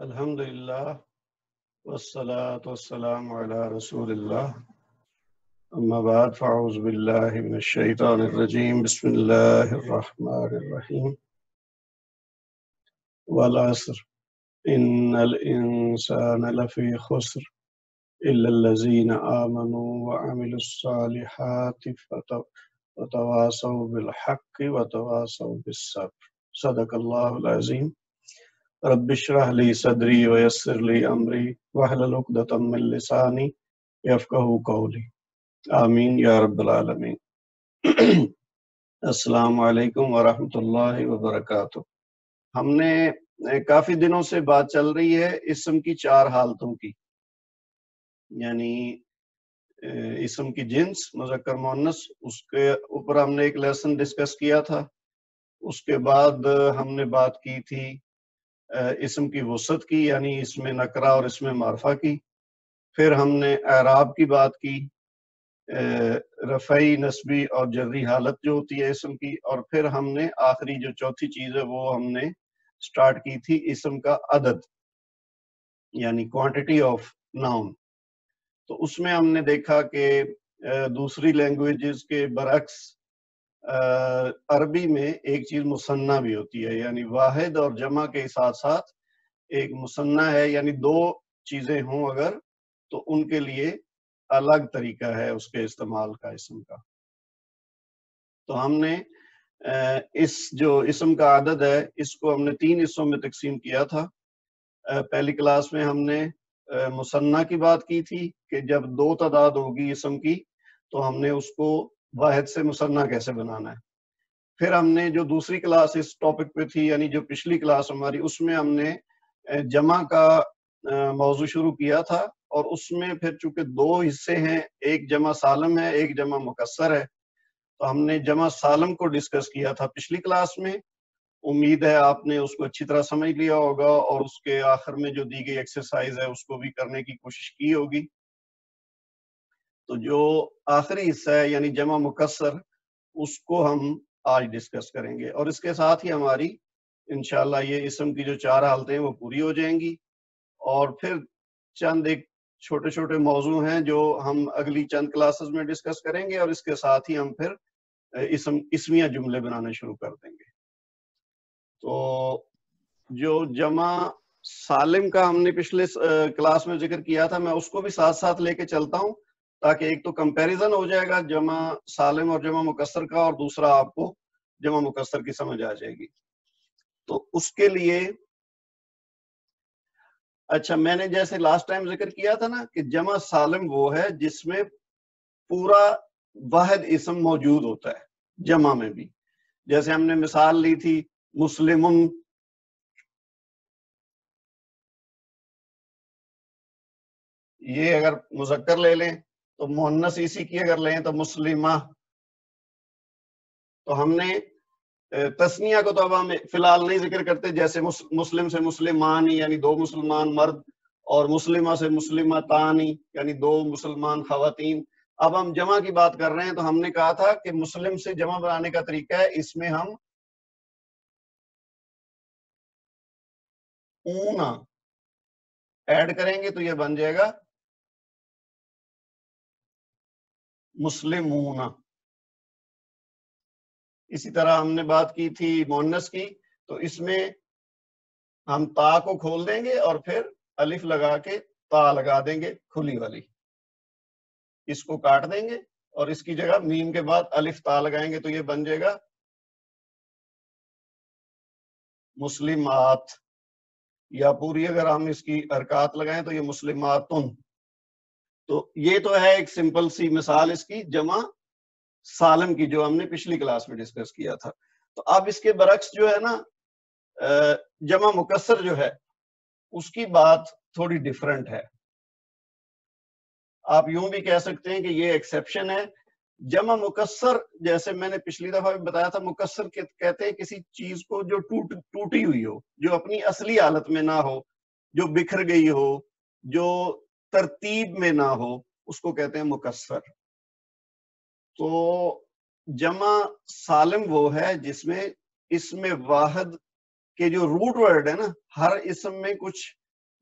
الحمدللہ والصلاة والسلام علی رسول اللہ اما بعد فاعوذ باللہ من الشیطان الرجیم بسم اللہ الرحمن الرحیم والعصر ان الانسان لفی خسر الا الذین آمنوا وعملوا الصالحات وتواصوا بالحق وتواصوا بالصبر صدق اللہ العظیم رب اشرح لی صدری ویسر لی امری واحلل عقدۃ من لسانی یفقہوا قولی آمین یا رب العالمین۔ السلام علیکم ورحمۃ اللہ وبرکاتہ۔ ہم نے کافی دنوں سے بات چل رہی ہے اسم کی 4 حالتوں کی، یعنی اسم کی جنس مذکر مؤنث، اس کے اوپر ہم نے ایک لیسن ڈسکس کیا تھا۔ اس کے بعد ہم نے بات کی تھی اسم کی وسعت کی، یعنی اسم نکرہ اور اسم معرفہ کی۔ پھر ہم نے اعراب کی بات کی، رفعی، نصبی اور جری حالت جو ہوتی ہے اسم کی، اور پھر ہم نے آخری جو چوتھی چیز ہے وہ ہم نے سٹارٹ کی تھی اسم کا عدد، یعنی کوانٹٹی آف ناؤن۔ تو اس میں ہم نے دیکھا کہ دوسری لینگویجز کے برعکس عربی میں ایک چیز مثنیٰ بھی ہوتی ہے، یعنی واحد اور جمع کے ساتھ ساتھ ایک مثنیٰ ہے، یعنی 2 چیزیں ہوں اگر تو ان کے لیے الگ طریقہ ہے اس کے استعمال کا اسم کا۔ تو ہم نے اس جو اسم کا عدد ہے اس کو ہم نے 3 حصوں میں تقسیم کیا تھا۔ پہلی کلاس میں ہم نے مثنیٰ کی بات کی تھی کہ جب 2 تعداد ہوگی اسم کی تو ہم نے اس کو واحد سے مثنیٰ کیسے بنانا ہے۔ پھر ہم نے جو دوسری کلاس اس ٹاپک پہ تھی، یعنی جو پچھلی کلاس ہماری، اس میں ہم نے جمع کا موضوع شروع کیا تھا، اور اس میں پھر چونکہ 2 حصے ہیں، ایک جمع سالم ہے ایک جمع مکسر ہے، تو ہم نے جمع سالم کو ڈسکس کیا تھا پچھلی کلاس میں۔ امید ہے آپ نے اس کو اچھی طرح سمجھ لیا ہوگا، اور اس کے آخر میں جو دی گئی ایکسرسائز ہے اس کو بھی کرنے کی کوشش کی ہوگی۔ تو جو آخری حصہ ہے یعنی جمع مکسر، اس کو ہم آج ڈسکس کریں گے، اور اس کے ساتھ ہی ہماری انشاءاللہ یہ اسم کی جو 4 حالتیں ہیں وہ پوری ہو جائیں گی۔ اور پھر چند ایک چھوٹے چھوٹے موضوع ہیں جو ہم اگلی چند کلاسز میں ڈسکس کریں گے، اور اس کے ساتھ ہی ہم پھر اسمیہ جملے بنانے شروع کر دیں گے۔ تو جو جمع سالم کا ہم نے پچھلے کلاس میں ذکر کیا تھا، میں اس کو بھی ساتھ ساتھ لے کے چلتا ہوں تاکہ ایک تو کمپیریزن ہو جائے گا جمع سالم اور جمع مکسر کا، اور دوسرا آپ کو جمع مکسر کی سمجھ آ جائے گی۔ تو اس کے لیے اچھا، میں نے جیسے لاسٹ ٹائم ذکر کیا تھا نا کہ جمع سالم وہ ہے جس میں پورا واحد اسم موجود ہوتا ہے جمع میں بھی۔ جیسے ہم نے مثال لی تھی مسلمن، یہ اگر مذکر لے لیں تو مؤنث اسی کی اگر لیں تو مسلمہ۔ تو ہم نے تثنیہ کو تو اب ہم فی الحال نہیں ذکر کرتے، جیسے مسلم سے مسلمان یعنی 2 مسلمان مرد، اور مسلمہ سے مسلمتانی یعنی 2 مسلمان خواتین۔ اب ہم جمع کی بات کر رہے ہیں، تو ہم نے کہا تھا کہ مسلم سے جمع بنانے کا طریقہ ہے، اس میں ہم اونا ایڈ کریں گے تو یہ بن جائے گا مسلمون۔ اسی طرح ہم نے بات کی تھی مؤنث کی، تو اس میں ہم تا کو کھول دیں گے اور پھر الف لگا کے تا لگا دیں گے کھلی والی، اس کو کاٹ دیں گے اور اس کی جگہ میم کے بعد الف تا لگائیں گے تو یہ بن جائے گا مسلمات، یا پوری اگر ہم اس کی حرکات لگائیں تو یہ مسلماتن۔ تو یہ تو ہے ایک سمپل سی مثال اس کی جمع سالم کی جو ہم نے پچھلی کلاس میں ڈسکس کیا تھا۔ تو اب اس کے برعکس جو ہے نا جمع مکسر جو ہے اس کی بات تھوڑی ڈیفرنٹ ہے۔ آپ یوں بھی کہہ سکتے ہیں کہ یہ ایکسیپشن ہے۔ جمع مکسر جیسے میں نے پچھلی دفعہ بھی بتایا تھا، مکسر کہتے ہیں کسی چیز کو جو ٹوٹی ہوئی ہو، جو اپنی اصلی حالت میں نہ ہو، جو بکھر گئی ہو، جو ترتیب میں نہ ہو، اس کو کہتے ہیں مکسر۔ تو جمع سالم وہ ہے جس میں اسم واحد کے جو روٹ ورڈ ہے نا، ہر اسم میں کچھ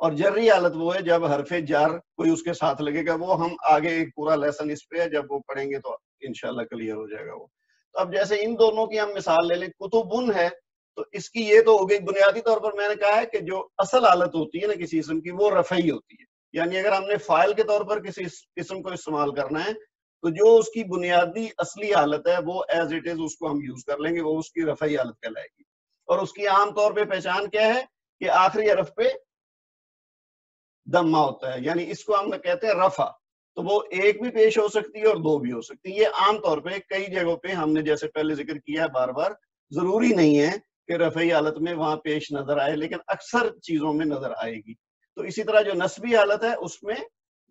اور جری حالت وہ ہے جب حرف جر کوئی اس کے ساتھ لگے گا. وہ ہم آگے ایک پورا لیسن اس پہ ہے, جب وہ پڑھیں گے تو انشاءاللہ کلیئر ہو جائے گا وہ. تو اب جیسے ان دونوں کی ہم مثال لے لیں, کتبن ہے تو اس کی یہ تو ہو گئی بنیادی طور پر میں نے کہا ہے کہ جو اصل حالت ہوتی ہے نا کسی اسم کی وہ رفعی ہوتی ہے. یعنی اگر ہم نے فاعل کے طور پر کسی اسم کو استعمال کرنا ہے تو جو اس کی بنیادی اصلی حالت ہے وہ ایز اٹ از اس کو ہم یوز کر لیں گے, وہ اس کی رفعی حالت کہلائے گی. اور اس کی عام طور پہ پہچان کیا ہے کہ آخری حرف پہ دمہ ہوتا ہے, یعنی اس کو ہم کہتے ہیں رفع. تو وہ ایک بھی پیش ہو سکتی ہے اور دو بھی ہو سکتی ہے. یہ عام طور پہ کئی جگہوں پہ ہم نے جیسے پہلے ذکر کیا ہے بار بار, ضروری نہیں ہے کہ رفعی حالت میں وہاں پیش نظر آئے, لیکن اکثر چیزوں میں نظر آئے گی. تو اسی طرح جو نسبی حالت ہے اس میں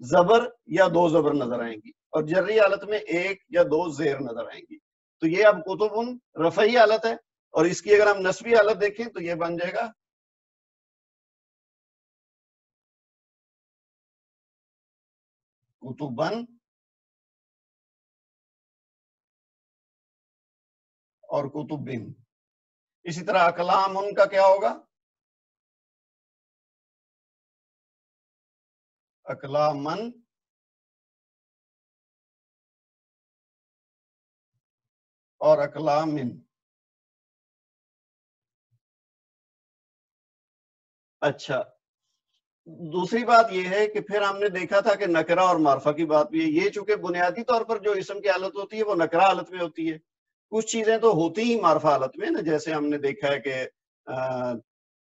زبر یا دو زبر نظر آئیں گی, اور جری حالت میں ایک یا دو زیر نظر آئیں گی. تو یہ اب کتبن رفعی حالت ہے, اور اس کی اگر ہم نسبی حالت دیکھیں تو یہ بن جائے گا کتبن اور کتبن. اسی طرح اقلام ان کا کیا ہوگا, اقلامن اور اقلامن. اچھا, دوسری بات یہ ہے کہ پھر ہم نے دیکھا تھا کہ نکرہ اور معرفہ کی بات بھی ہے. یہ چونکہ بنیادی طور پر جو اسم کی حالت ہوتی ہے وہ نکرہ حالت میں ہوتی ہے. کچھ چیزیں تو ہوتی ہی معرفہ حالت میں نا, جیسے ہم نے دیکھا ہے کہ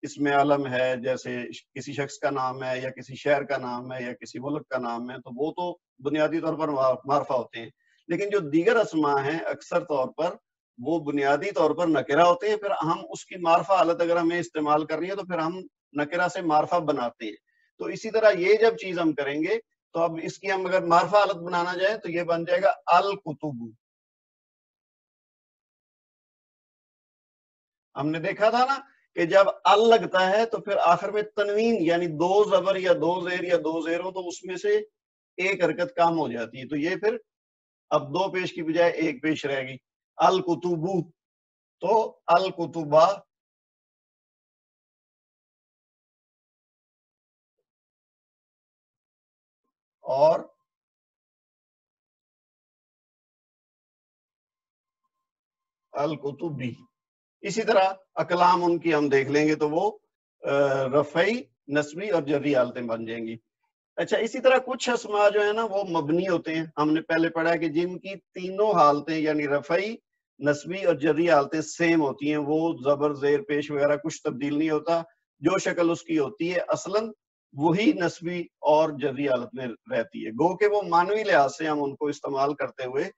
اسم علم ہے, جیسے کسی شخص کا نام ہے یا کسی شہر کا نام ہے یا کسی ملک کا نام ہے, تو وہ تو بنیادی طور پر معرفہ ہوتے ہیں. لیکن جو دیگر اسماء ہیں اکثر طور پر وہ بنیادی طور پر نکرہ ہوتے ہیں. پھر ہم اس کی معرفہ حالت اگر ہمیں استعمال کرنی ہے تو پھر ہم نکرہ سے معرفہ بناتے ہیں. تو اسی طرح یہ جب چیز ہم کریں گے تو اب اس کی ہم اگر معرفہ حالت بنانا جائیں تو یہ بن جائے گا الکتب. ہم نے دیکھا تھا نا کہ جب ال لگتا ہے تو پھر آخر میں تنوین یعنی دو زبر یا دو زیر یا دو زیر ہو تو اس میں سے ایک حرکت کام ہو جاتی ہے. تو یہ پھر اب دو پیش کی بجائے ایک پیش رہے گی, الکتبو. تو الکتبہ اور الکتبی. اسی طرح اقلام ان کی ہم دیکھ لیں گے تو وہ رفعی, نسبی اور جری حالتیں بن جائیں گی. اچھا, اسی طرح کچھ اسماء جو ہے نا وہ مبنی ہوتے ہیں. ہم نے پہلے پڑھا ہے کہ جن کی تینوں حالتیں یعنی رفعی, نسبی اور جری حالتیں سیم ہوتی ہیں, وہ زبر زیر پیش وغیرہ کچھ تبدیل نہیں ہوتا. جو شکل اس کی ہوتی ہے اصلاً وہی نسبی اور جری حالت میں رہتی ہے. گو کہ وہ معنوی لحاظ سے ہم ان کو استعمال کرتے ہوئے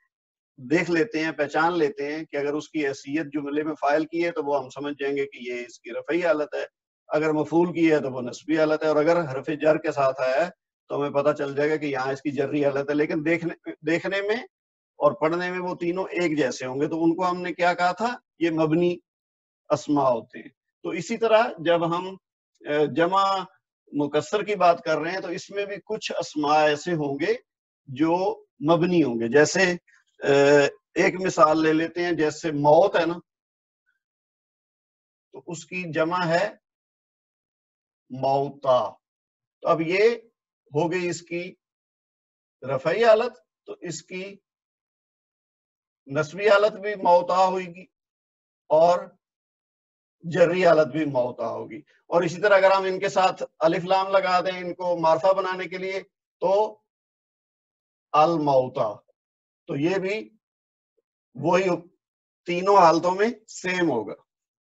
دیکھ لیتے ہیں, پہچان لیتے ہیں کہ اگر اس کی حیثیت جملے میں فاعل کی ہے تو وہ ہم سمجھ جائیں گے کہ یہ اس کی رفعی حالت ہے, اگر مفعول کی ہے تو وہ نسبی حالت ہے, اور اگر حرف جر کے ساتھ آیا ہے تو ہمیں پتہ چل جائے گا کہ یہاں اس کی جری حالت ہے. لیکن دیکھنے میں اور پڑھنے میں وہ تینوں ایک جیسے ہوں گے, تو ان کو ہم نے کیا کہا تھا, یہ مبنی اسماء ہوتے ہیں. تو اسی طرح جب ہم جمع مکسر کی بات کر رہے ہیں تو اس میں بھی کچھ اسماء ایسے ہوں گے جو مبنی ہوں گے. جیسے ایک مثال لے لیتے ہیں, جیسے موت ہے نا, تو اس کی جمع ہے موتا. تو اب یہ ہو گئی اس کی رفعی حالت, تو اس کی نسبی حالت بھی موتا ہوئے گی اور جری حالت بھی موتا ہوگی. اور اسی طرح اگر ہم ان کے ساتھ الف لام لگا دیں ان کو معرفہ بنانے کے لیے تو الموتا, تو یہ بھی وہی تینوں حالتوں میں سیم ہوگا.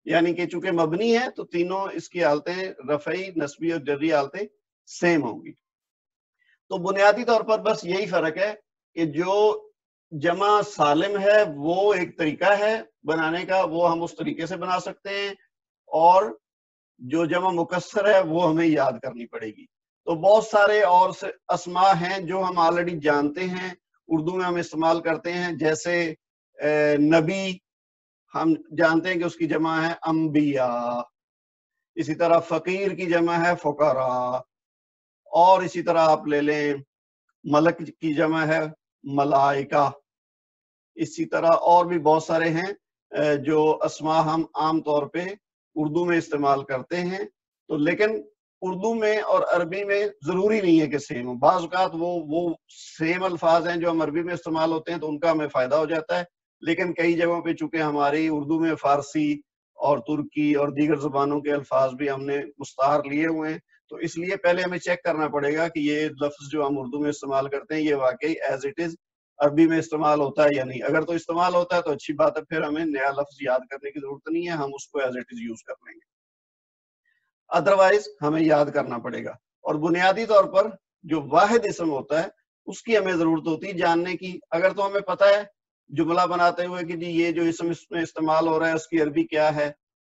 یعنی کہ چونکہ مبنی ہے تو تینوں اس کی حالتیں رفعی, نسبی اور جری حالتیں سیم ہوں گی. تو بنیادی طور پر بس یہی فرق ہے کہ جو جمع سالم ہے وہ ایک طریقہ ہے بنانے کا, وہ ہم اس طریقے سے بنا سکتے ہیں, اور جو جمع مکسر ہے وہ ہمیں یاد کرنی پڑے گی. تو بہت سارے اور اسماء ہیں جو ہم آلریڈی جانتے ہیں, اردو میں ہم استعمال کرتے ہیں. جیسے نبی ہم جانتے ہیں کہ اس کی جمع ہے انبیاء, اسی طرح فقیر کی جمع ہے فقراء, اور اسی طرح آپ لے لیں ملک کی جمع ہے ملائکہ. اسی طرح اور بھی بہت سارے ہیں جو اسماء ہم عام طور پہ اردو میں استعمال کرتے ہیں. تو لیکن اردو میں اور عربی میں ضروری نہیں ہے کہ سیم ہو. بعض اوقات وہ سیم الفاظ ہیں جو ہم عربی میں استعمال ہوتے ہیں تو ان کا ہمیں فائدہ ہو جاتا ہے، لیکن کئی جگہوں پہ چونکہ ہماری اردو میں فارسی اور ترکی اور دیگر زبانوں کے الفاظ بھی ہم نے مستعار لیے ہوئے ہیں، تو اس لیے پہلے ہمیں چیک کرنا پڑے گا کہ یہ لفظ جو ہم اردو میں استعمال کرتے ہیں یہ واقعی ایز اٹ از عربی میں استعمال ہوتا ہے یا نہیں. اگر تو استعمال ہوتا ہے تو اچھی بات ہے، پھر ہمیں نیا لفظ یاد کرنے کی ضرورت نہیں ہے، ہم اس کو ایز اٹ از یوز کر لیں گے. ادروائز ہمیں یاد کرنا پڑے گا. اور بنیادی طور پر جو واحد اسم ہوتا ہے اس کی ہمیں ضرورت ہوتی ہے جاننے کی. اگر تو ہمیں پتہ ہے جملہ بناتے ہوئے کہ جی یہ جو اسم اس میں استعمال ہو رہا ہے اس کی عربی کیا ہے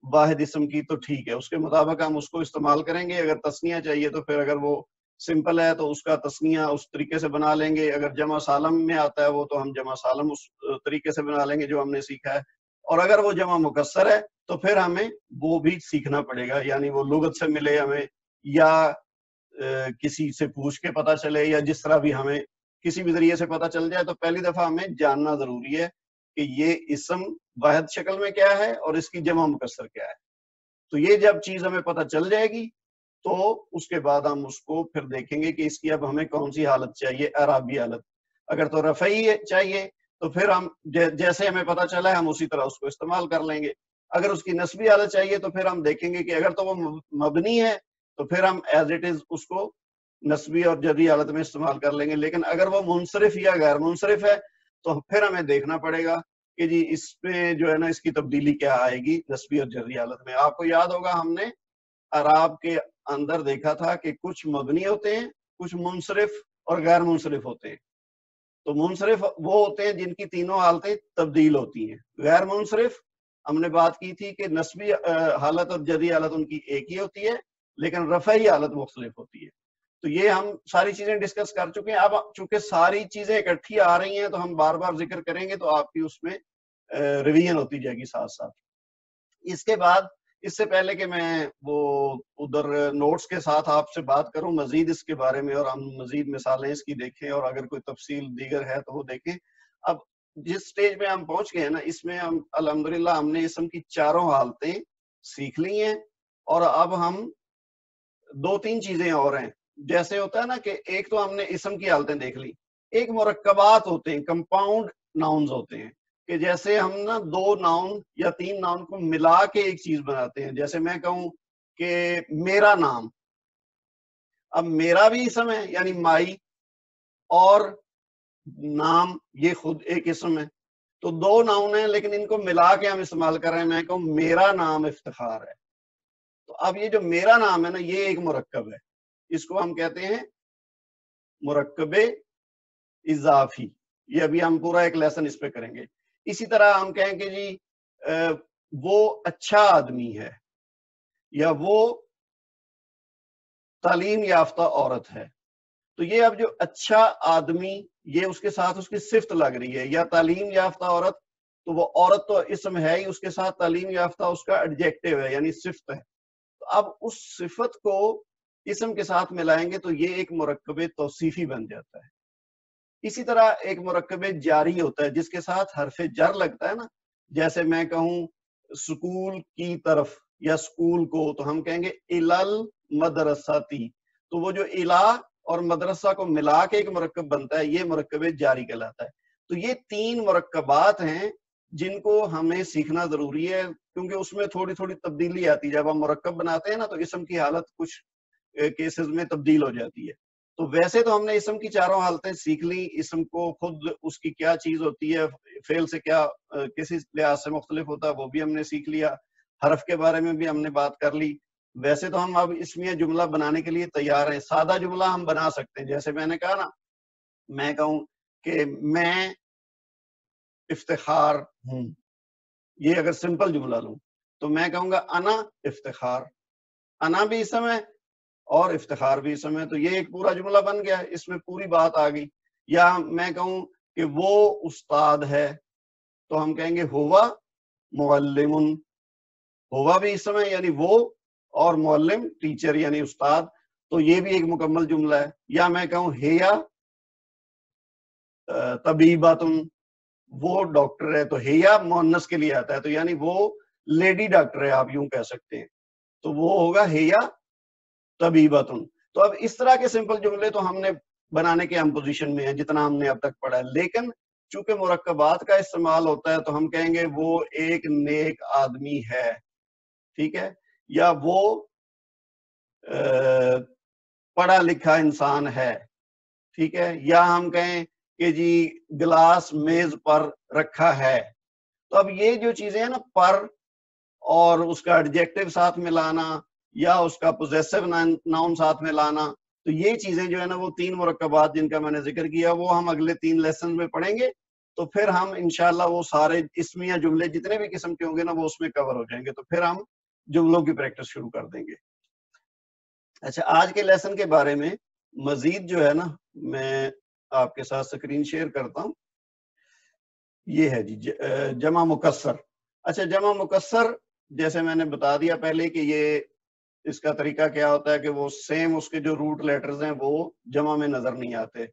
واحد اسم کی، تو ٹھیک ہے، اس کے مطابق ہم اس کو استعمال کریں گے. اگر تسنیہ چاہیے تو پھر اگر وہ سمپل ہے تو اس کا تسنیہ اس طریقے سے بنا لیں گے. اگر جمع سالم میں آتا ہے وہ تو ہم جمع سالم اس طریقے سے بنا لیں گے جو ہم نے سیکھا ہے. اور اگر وہ جمع مکسر ہے تو پھر ہمیں وہ بھی سیکھنا پڑے گا، یعنی وہ لغت سے ملے ہمیں یا کسی سے پوچھ کے پتہ چلے یا جس طرح بھی ہمیں کسی بھی ذریعے سے پتہ چل جائے، تو پہلی دفعہ ہمیں جاننا ضروری ہے کہ یہ اسم واحد شکل میں کیا ہے اور اس کی جمع مکسر کیا ہے. تو یہ جب چیز ہمیں پتہ چل جائے گی تو اس کے بعد ہم اس کو پھر دیکھیں گے کہ اس کی اب ہمیں کون سی حالت چاہیے، اعرابی حالت. اگر تو رفعی چاہیے تو پھر ہم جیسے ہمیں پتہ چلا ہے ہم اسی طرح اس کو استعمال کر لیں گے. اگر اس کی نسبی حالت چاہیے تو پھر ہم دیکھیں گے کہ اگر تو وہ مبنی ہے تو پھر ہم ایز اٹ از اس کو نسبی اور جری حالت میں استعمال کر لیں گے. لیکن اگر وہ منصرف یا غیر منصرف ہے تو پھر ہمیں دیکھنا پڑے گا کہ جی اس میں جو ہے نا اس کی تبدیلی کیا آئے گی نسبی اور جری حالت میں. آپ کو یاد ہوگا ہم نے اعراب کے اندر دیکھا تھا کہ کچھ مبنی ہوتے ہیں، کچھ منصرف اور غیر منصرف ہوتے ہیں. تو منصرف وہ ہوتے ہیں جن کی تینوں حالتیں تبدیل ہوتی ہیں. غیر منصرف ہم نے بات کی تھی کہ نسبی حالت اور جری حالت ان کی ایک ہی ہوتی ہے لیکن رفعی حالت مختلف ہوتی ہے. تو یہ ہم ساری چیزیں ڈسکس کر چکے ہیں. اب چونکہ ساری چیزیں اکٹھی آ رہی ہیں تو ہم بار بار ذکر کریں گے تو آپ کی اس میں ریویژن ہوتی جائے گی ساتھ ساتھ. اس کے بعد اس سے پہلے کہ میں وہ ادھر نوٹس کے ساتھ آپ سے بات کروں مزید اس کے بارے میں اور ہم مزید مثالیں اس کی دیکھیں اور اگر کوئی تفصیل دیگر ہے تو وہ دیکھیں. اب جس سٹیج میں ہم پہنچ گئے ہیں نا اس میں ہم الحمدللہ ہم نے اسم کی چاروں حالتیں سیکھ لی ہیں. اور اب ہم دو تین چیزیں اور ہیں. جیسے ہوتا ہے نا کہ ایک تو ہم نے اسم کی حالتیں دیکھ لی، ایک مرکبات ہوتے ہیں، کمپاؤنڈ ناؤنز ہوتے ہیں کہ جیسے ہم نا دو ناؤن یا تین ناؤن کو ملا کے ایک چیز بناتے ہیں. جیسے میں کہوں کہ میرا نام، اب میرا بھی اسم ہے یعنی مائی، اور نام یہ خود ایک اسم ہے. تو دو ناؤن ہیں لیکن ان کو ملا کے ہم استعمال کر رہے ہیں. میں کہوں میرا نام افتخار ہے، تو اب یہ جو میرا نام ہے نا یہ ایک مرکب ہے، اس کو ہم کہتے ہیں مرکب اضافی. یہ ابھی ہم پورا ایک لیسن اس پہ کریں گے. اسی طرح ہم کہیں کہ جی وہ اچھا آدمی ہے یا وہ تعلیم یافتہ عورت ہے. تو یہ اب جو اچھا آدمی یہ اس کے ساتھ اس کی صفت لگ رہی ہے، یا تعلیم یافتہ عورت تو وہ عورت تو اسم ہے ہی، اس کے ساتھ تعلیم یافتہ اس کا ایڈجیکٹو ہے یعنی صفت ہے. تو اب اس صفت کو اسم کے ساتھ ملائیں گے تو یہ ایک مرکب توصیفی بن جاتا ہے. اسی طرح ایک مرکب جاری ہوتا ہے جس کے ساتھ حرف جر لگتا ہے نا. جیسے میں کہوں سکول کی طرف یا سکول کو تو ہم کہیں گے الال مدرساتی. تو وہ جو الہ اور مدرسہ کو ملا کے ایک مرکب بنتا ہے یہ مرکب جاری کہلاتا ہے. تو یہ تین مرکبات ہیں جن کو ہمیں سیکھنا ضروری ہے کیونکہ اس میں تھوڑی تھوڑی تبدیلی آتی ہے. جب ہم مرکب بناتے ہیں نا تو اسم کی حالت کچھ کیسز میں تبدیل ہو جاتی ہے. تو ویسے تو ہم نے اسم کی چاروں حالتیں سیکھ لی، اسم کو خود اس کی کیا چیز ہوتی ہے، فعل سے کیا کسی لحاظ سے مختلف ہوتا ہے وہ بھی ہم نے سیکھ لیا، حرف کے بارے میں بھی ہم نے بات کر لی. ویسے تو ہم اب اسمیہ جملہ بنانے کے لیے تیار ہیں. سادہ جملہ ہم بنا سکتے ہیں، جیسے میں نے کہا نا میں کہوں کہ میں افتخار ہوں، یہ اگر سمپل جملہ لوں تو میں کہوں گا انا افتخار. انا بھی اسم ہے اور افتخار بھی اسم ہے، تو یہ ایک پورا جملہ بن گیا، اس میں پوری بات آ گئی. یا میں کہوں کہ وہ استاد ہے تو ہم کہیں گے ہوا معلم. ہوا بھی اسم ہے یعنی وہ، اور معلم ٹیچر یعنی استاد، تو یہ بھی ایک مکمل جملہ ہے. یا میں کہوں ہیا طبیبۃ، وہ ڈاکٹر ہے، تو ہیا مؤنث کے لیے آتا ہے تو یعنی وہ لیڈی ڈاکٹر ہے آپ یوں کہہ سکتے ہیں. تو وہ ہوگا ہیا طبیبتن. تو اب اس طرح کے سمپل جملے تو ہم نے بنانے کے ہم پوزیشن میں ہیں جتنا ہم نے اب تک پڑھا ہے، لیکن چونکہ مرکبات کا استعمال ہوتا ہے تو ہم کہیں گے وہ ایک نیک آدمی ہے، ٹھیک ہے، یا وہ پڑھا لکھا انسان ہے، ٹھیک ہے، یا ہم کہیں کہ جی گلاس میز پر رکھا ہے. تو اب یہ جو چیزیں ہیں نا، پر اور اس کا ایڈجیکٹو ساتھ میں لانا یا اس کا پوزیسو ناؤن ساتھ میں لانا، تو یہ چیزیں جو ہے نا وہ تین مرکبات جن کا میں نے ذکر کیا وہ ہم اگلے 3 لیسن میں پڑھیں گے. تو پھر ہم انشاءاللہ وہ سارے اسمیہ جملے جتنے بھی قسم کے ہوں گے نا وہ اس میں کور ہو جائیں گے، تو پھر ہم جملوں کی پریکٹس شروع کر دیں گے. اچھا، آج کے لیسن کے بارے میں مزید جو ہے نا میں آپ کے ساتھ اسکرین شیئر کرتا ہوں. یہ ہے جی جمع مکسر. اچھا، جمع مکسر جیسے میں نے بتا دیا پہلے کہ یہ اس کا طریقہ کیا ہوتا ہے کہ وہ سیم اس کے جو روٹ لیٹرز ہیں وہ جمع میں نظر نہیں آتے.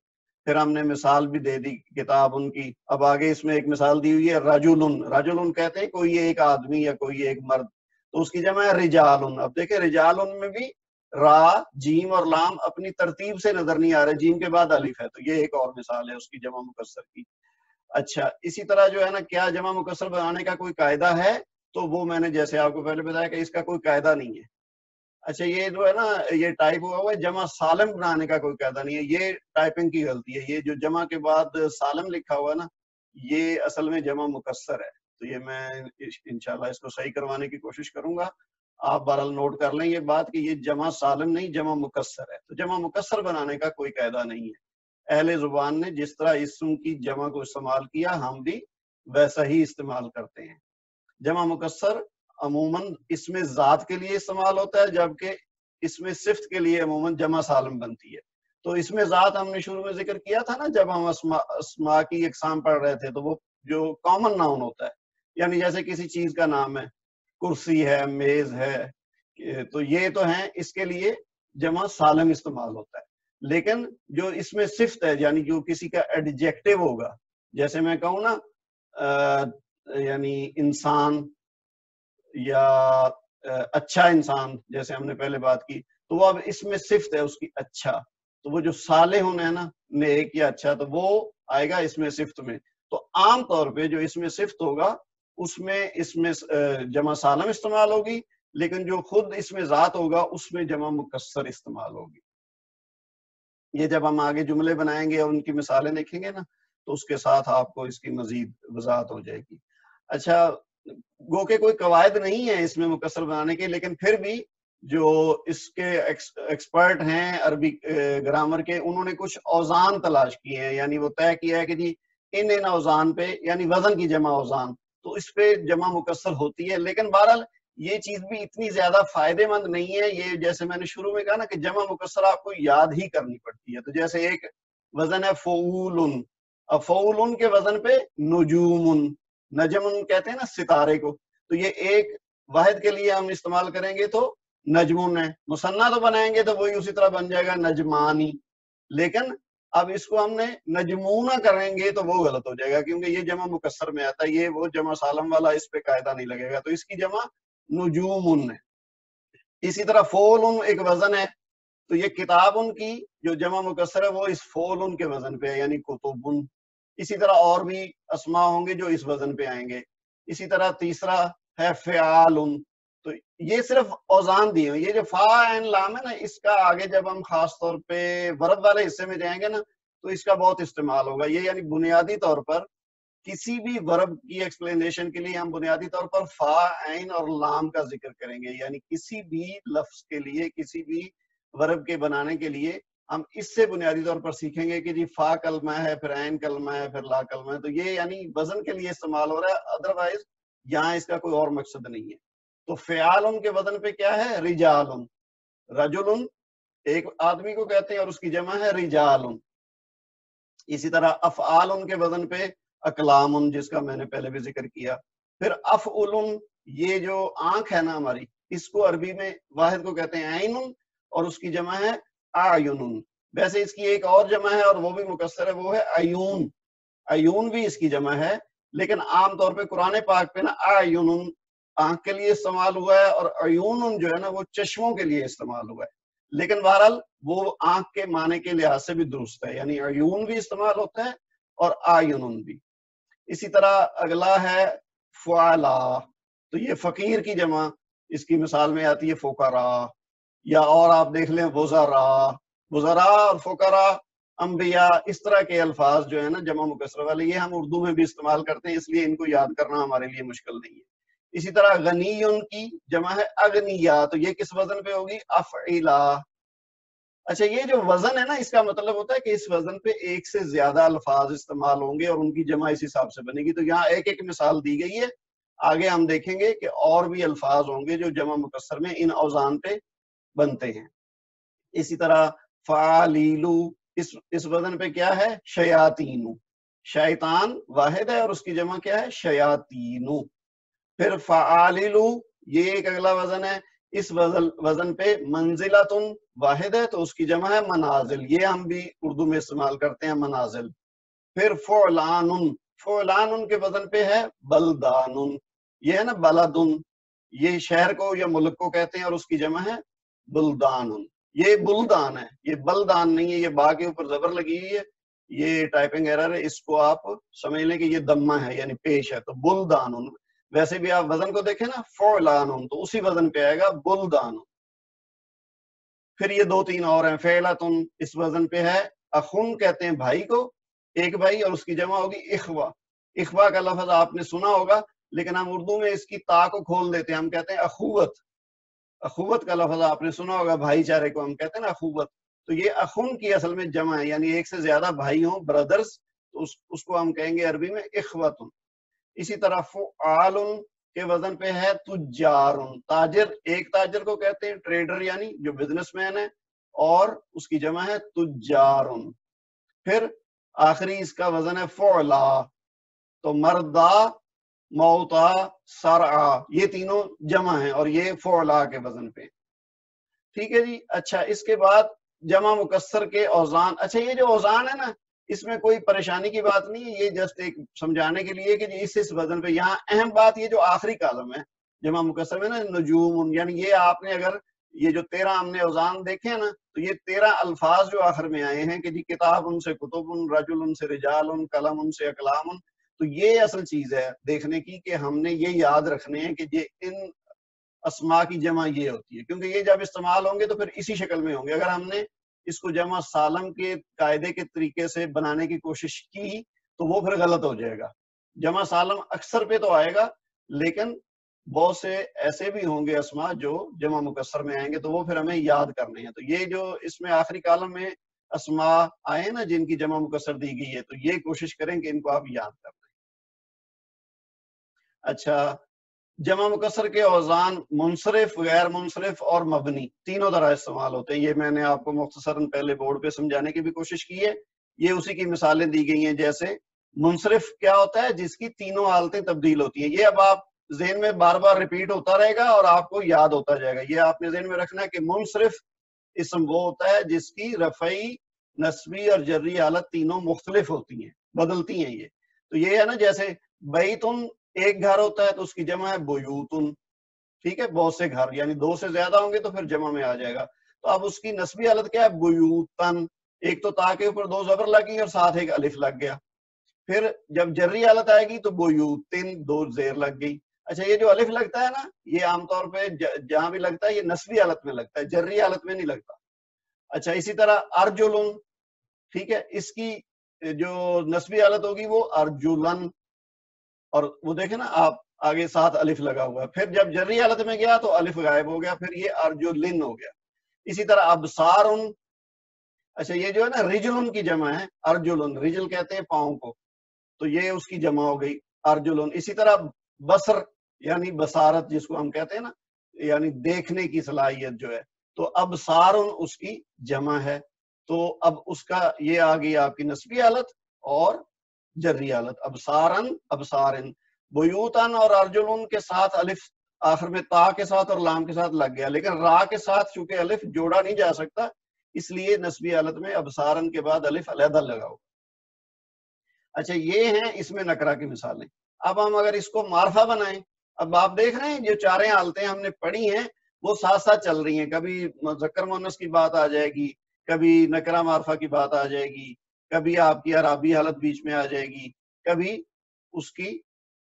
پھر ہم نے مثال بھی دے دی کتاب ان کی. اب آگے اس میں ایک مثال دی ہوئی ہے رجلن. رجلن کہتے ہیں کوئی ایک آدمی یا کوئی ایک مرد، تو اس کی جمع ہے رجالن. اب دیکھیں رجالن میں بھی را، جیم اور لام اپنی ترتیب سے نظر نہیں آ رہے، جیم کے بعد الف ہے، تو یہ ایک اور مثال ہے اس کی جمع مکسر کی. اچھا، اسی طرح جو ہے نا کیا جمع مکسر بنانے کا کوئی قاعدہ ہے؟ تو وہ میں نے جیسے آپ کو پہلے بتایا کہ اس کا کوئی قاعدہ نہیں ہے. اچھا، یہ جو ہے نا یہ ٹائپ ہوا ہوا ہے، جمع سالم بنانے کا کوئی قاعدہ نہیں ہے، یہ ٹائپنگ کی غلطی ہے. یہ جو جمع کے بعد سالم لکھا ہوا ہے نا یہ اصل میں جمع مکسر ہے. تو یہ میں انشاءاللہ اس کو صحیح کروانے کی کوشش کروں گا. آپ بہرحال نوٹ کر لیں یہ بات کہ یہ جمع سالم نہیں جمع مکسر ہے. تو جمع مکسر بنانے کا کوئی قاعدہ نہیں ہے. اہل زبان نے جس طرح اسم کی جمع کو استعمال کیا ہم بھی ویسا ہی استعمال کرتے ہیں. جمع مکسر عموماً اسم ذات کے لیے استعمال ہوتا ہے، جبکہ اسم صفت کے لیے عموماً جمع سالم بنتی ہے. تو اسم ذات ہم نے شروع میں ذکر کیا تھا نا جب ہم اسماء کی اقسام پڑھ رہے تھے، تو وہ جو کامن ناؤن ہوتا ہے، یعنی جیسے کسی چیز کا نام ہے، کرسی ہے، میز ہے، تو یہ تو ہیں، اس کے لیے جمع سالم استعمال ہوتا ہے. لیکن جو اس میں صفت ہے یعنی جو کسی کا ایڈجیکٹو ہوگا، جیسے میں کہوں نا یعنی انسان یا اچھا انسان، جیسے ہم نے پہلے بات کی، تو وہ اب اس میں صفت ہے اس کی اچھا، تو وہ جو صالح ہونا ہے نا نیک یا اچھا، تو وہ آئے گا اس میں صفت میں. تو عام طور پہ جو اس میں صفت ہوگا اس میں جمع سالم استعمال ہوگی، لیکن جو خود اس میں ذات ہوگا اس میں جمع مکسر استعمال ہوگی. یہ جب ہم آگے جملے بنائیں گے اور ان کی مثالیں دیکھیں گے نا تو اس کے ساتھ آپ کو اس کی مزید وضاحت ہو جائے گی. اچھا، گو کہ کوئی قواعد نہیں ہے اس میں مکسر بنانے کے، لیکن پھر بھی جو اس کے ایکسپرٹ ہیں عربی گرامر کے، انہوں نے کچھ اوزان تلاش کیے ہیں، یعنی وہ طے کیا ہے کہ جی ان اوزان پہ، یعنی وزن کی جمع اوزان، تو اس پہ جمع مکسر ہوتی ہے. لیکن بہرحال یہ چیز بھی اتنی زیادہ فائدے مند نہیں ہے. یہ جیسے میں نے شروع میں کہا نا کہ جمع مکسر آپ کو یاد ہی کرنی پڑتی ہے. تو جیسے ایک وزن ہے فعول، اب فعول کے وزن پہ نجوم، نجم کہتے ہیں نا ستارے کو، تو یہ ایک واحد کے لیے ہم استعمال کریں گے تو نجمون ہے. مثنیٰ تو بنائیں گے تو وہی اسی طرح بن جائے گا نجمانی، لیکن اب اس کو ہم نے نجمونہ کریں گے تو وہ غلط ہو جائے گا کیونکہ یہ جمع مکسر میں آتا ہے، یہ وہ جمع سالم والا اس پہ قاعدہ نہیں لگے گا، تو اس کی جمع نجوم ہے. اسی طرح فعول ایک وزن ہے، تو یہ کتاب کی جو جمع مکسر ہے وہ اس فعول کے وزن پہ ہے، یعنی کتب. اسی طرح اور بھی اسماء ہوں گے جو اس وزن پہ آئیں گے. اسی طرح تیسرا ہے فعال، تو یہ صرف اوزان دی ہیں. یہ جو فا عین لام ہے نا، اس کا آگے جب ہم خاص طور پہ ورب والے حصے میں جائیں گے نا تو اس کا بہت استعمال ہوگا. یہ یعنی بنیادی طور پر کسی بھی ورب کی ایکسپلینیشن کے لیے ہم بنیادی طور پر فا، عین اور لام کا ذکر کریں گے. یعنی کسی بھی لفظ کے لیے، کسی بھی ورب کے بنانے کے لیے ہم اس سے بنیادی طور پر سیکھیں گے کہ جی فا کلمہ ہے، پھر عین کلمہ ہے، پھر لا کلمہ ہے. تو یہ یعنی وزن کے لیے استعمال ہو رہا ہے، ادروائز یہاں اس کا کوئی اور مقصد نہیں ہے. تو فعال کے وزن پہ کیا ہے؟ رجال. رجل ایک آدمی کو کہتے ہیں اور اس کی جمع ہے رجال. اسی طرح افعال کے وزن پہ اقلام، جس کا میں نے پہلے بھی ذکر کیا. پھر افعل، یہ جو آنکھ ہے نا ہماری، اس کو عربی میں واحد کو کہتے ہیں عین اور اس کی جمع ہے اعین. ویسے اس کی ایک اور جمع ہے اور وہ بھی مکسر ہے، وہ ہے عیون. عیون بھی اس کی جمع ہے، لیکن عام طور پہ قرآن پاک پہ نا اعین آنکھ کے لیے استعمال ہوا ہے اور عیون جو ہے نا وہ چشموں کے لیے استعمال ہوا ہے. لیکن بہرحال وہ آنکھ کے معنی کے لحاظ سے بھی درست ہے، یعنی عیون بھی استعمال ہوتا ہے اور آئین بھی۔ اسی طرح اگلا ہے فعلا، تو یہ فقیر کی جمع اس کی مثال میں آتی ہے فقرا، یا اور آپ دیکھ لیں وزراء، وزراء اور فقراء، انبیاء، اس طرح کے الفاظ جو ہے نا جمع مکسر والے، یہ ہم اردو میں بھی استعمال کرتے ہیں، اس لیے ان کو یاد کرنا ہمارے لیے مشکل نہیں ہے۔ اسی طرح غنیون کی جمع ہے اغنیا، تو یہ کس وزن پہ ہوگی؟ افعلا۔ اچھا یہ جو وزن ہے نا، اس کا مطلب ہوتا ہے کہ اس وزن پہ ایک سے زیادہ الفاظ استعمال ہوں گے اور ان کی جمع اس حساب سے بنے گی۔ تو یہاں ایک ایک مثال دی گئی ہے، آگے ہم دیکھیں گے کہ اور بھی الفاظ ہوں گے جو جمع مکسر میں ان اوزان پہ بنتے ہیں۔ اسی طرح فعالیلو، اس وزن پہ کیا ہے؟ شیاطینو، شیطان واحد ہے اور اس کی جمع کیا ہے؟ شیاطینو۔ پھر فعاللو، یہ ایک اگلا وزن ہے، اس وزن پہ منزلتن واحد ہے تو اس کی جمع ہے منازل، یہ ہم بھی اردو میں استعمال کرتے ہیں منازل۔ پھر فعلانن، فعلانن کے وزن پہ ہے بلدانن، یہ ہے نا بلدن، یہ شہر کو یا ملک کو کہتے ہیں اور اس کی جمع ہے بلدانن، یہ بلدان ہے، یہ بلدان نہیں ہے، یہ با کے اوپر زبر لگی ہوئی ہے، یہ ٹائپنگ ایرر ہے، اس کو آپ سمجھ لیں کہ یہ دمہ ہے یعنی پیش ہے، تو بلدانن۔ ویسے بھی آپ وزن کو دیکھیں نا فعلانن، تو اسی وزن پہ آئے گا بلدان۔ پھر یہ دو تین اور ہیں، فعلتن، اس وزن پہ ہے اخن، کہتے ہیں بھائی کو، ایک بھائی، اور اس کی جمع ہوگی اخوہ۔ اخوہ کا لفظ آپ نے سنا ہوگا لیکن ہم اردو میں اس کی تا کو کھول دیتے ہیں، ہم کہتے ہیں اخوت۔ اخوت کا لفظ آپ نے سنا ہوگا، بھائی چارے کو ہم کہتے ہیں نا اخوت، تو یہ اخن کی اصل میں جمع ہے، یعنی ایک سے زیادہ بھائی ہوں، بردرز، تو اس کو ہم کہیں گے عربی میں اخوتن۔ اسی طرح فعال کے وزن پہ ہے تجار، تاجر، ایک تاجر کو کہتے ہیں ٹریڈر یعنی جو بزنس مین ہے، اور اس کی جمع ہے تجار۔ پھر آخری اس کا وزن ہے فعلا، تو مردا، موتا، سرعا، یہ تینوں جمع ہیں اور یہ فعلا کے وزن پہ، ٹھیک ہے جی۔ اچھا اس کے بعد جمع مکسر کے اوزان، اچھا یہ جو اوزان ہے نا اس میں کوئی پریشانی کی بات نہیں ہے، یہ جسٹ ایک سمجھانے کے لیے کہ اس وزن پہ، یہاں اہم بات یہ جو آخری کالم ہے جمع مکسر میں نا نجوم، یعنی یہ آپ نے اگر یہ جو 13 ہم نے اوزان دیکھے ہیں نا، تو یہ 13 الفاظ جو آخر میں آئے ہیں کہ جی کتاب ان سے کتب، رجل ان سے رجال، قلم ان سے اقلام، تو یہ اصل چیز ہے دیکھنے کی کہ ہم نے یہ یاد رکھنے ہیں کہ یہ ان اسماء کی جمع یہ ہوتی ہے، کیونکہ یہ جب استعمال ہوں گے تو پھر اسی شکل میں ہوں گے۔ اگر ہم نے اس کو جمع سالم کے قاعدے کے طریقے سے بنانے کی کوشش کی تو وہ پھر غلط ہو جائے گا۔ جمع سالم اکثر پہ تو آئے گا لیکن بہت سے ایسے بھی ہوں گے اسماء جو جمع مکسر میں آئیں گے تو وہ پھر ہمیں یاد کرنے ہیں۔ تو یہ جو اس میں آخری کالم میں اسماء آئے نا جن کی جمع مکسر دی گئی ہے، تو یہ کوشش کریں کہ ان کو آپ یاد کر لیں۔ اچھا جمع مکسر کے اوزان منصرف، غیر منصرف اور مبنی تینوں طرح استعمال ہوتے ہیں، یہ میں نے آپ کو مختصراً پہلے بورڈ پہ سمجھانے کی بھی کوشش کی ہے، یہ اسی کی مثالیں دی گئی ہیں۔ جیسے منصرف کیا ہوتا ہے؟ جس کی تینوں حالتیں تبدیل ہوتی ہیں، یہ اب آپ ذہن میں بار بار ریپیٹ ہوتا رہے گا اور آپ کو یاد ہوتا جائے گا۔ یہ آپ نے ذہن میں رکھنا ہے کہ منصرف اسم وہ ہوتا ہے جس کی رفعی، نصبی اور جری حالت تینوں مختلف ہوتی ہیں، بدلتی ہیں۔ یہ تو یہ ہے نا، جیسے بیتن ایک گھر ہوتا ہے تو اس کی جمع ہے بیوتن، ٹھیک ہے، بہت سے گھر، یعنی دو سے زیادہ ہوں گے تو پھر جمع میں آ جائے گا۔ تو اب اس کی نسبی حالت کیا ہے؟ بیوتن، ایک تو تا کے اوپر دو زبر لگی اور ساتھ ایک الف لگ گیا۔ پھر جب جری حالت آئے گی تو بیوتن، دو زیر لگ گئی۔ اچھا یہ جو الف لگتا ہے نا، یہ عام طور پہ جہاں بھی لگتا ہے یہ نسبی حالت میں لگتا ہے، جری حالت میں نہیں لگتا۔ اچھا اسی طرح ارجلن، ٹھیک ہے، اس کی جو نسبی حالت ہوگی وہ ارجلن، اور وہ دیکھیں نا آپ آگے ساتھ الف لگا ہوا ہے، پھر جب جری حالت میں گیا تو الف غائب ہو گیا، پھر یہ ارجلن ہو گیا۔ اسی طرح ابصارن، اچھا یہ جو ہے نا رجلن کی جمع ہے، ارجلن، رجل کہتے ہیں پاؤں کو، تو یہ اس کی جمع ہو گئی ارجلن۔ اسی طرح بصر یعنی بصارت جس کو ہم کہتے ہیں نا، یعنی دیکھنے کی صلاحیت جو ہے، تو ابصارن اس کی جمع ہے۔ تو اب اس کا یہ آ گئی آپ کی نسبی حالت اور جری حالت، ابصارن، ابصارن۔ بیوتن اور ارجلن کے ساتھ الف آخر میں تا کے ساتھ اور لام کے ساتھ لگ گیا، لیکن را کے ساتھ چونکہ الف جوڑا نہیں جا سکتا اس لیے نسبی حالت میں ابصارن کے بعد الف علیحدہ لگاؤ۔ اچھا یہ ہیں اس میں نکرہ کی مثالیں۔ اب ہم اگر اس کو معرفہ بنائیں، اب آپ دیکھ رہے ہیں جو چاریں حالتیں ہم نے پڑھی ہیں وہ ساتھ ساتھ چل رہی ہیں، کبھی مذکر مؤنث کی بات آ جائے گی، کبھی نکرہ معرفہ کی بات آ جائے گی، کبھی آپ کی اعرابی حالت بیچ میں آ جائے گی، کبھی اس کی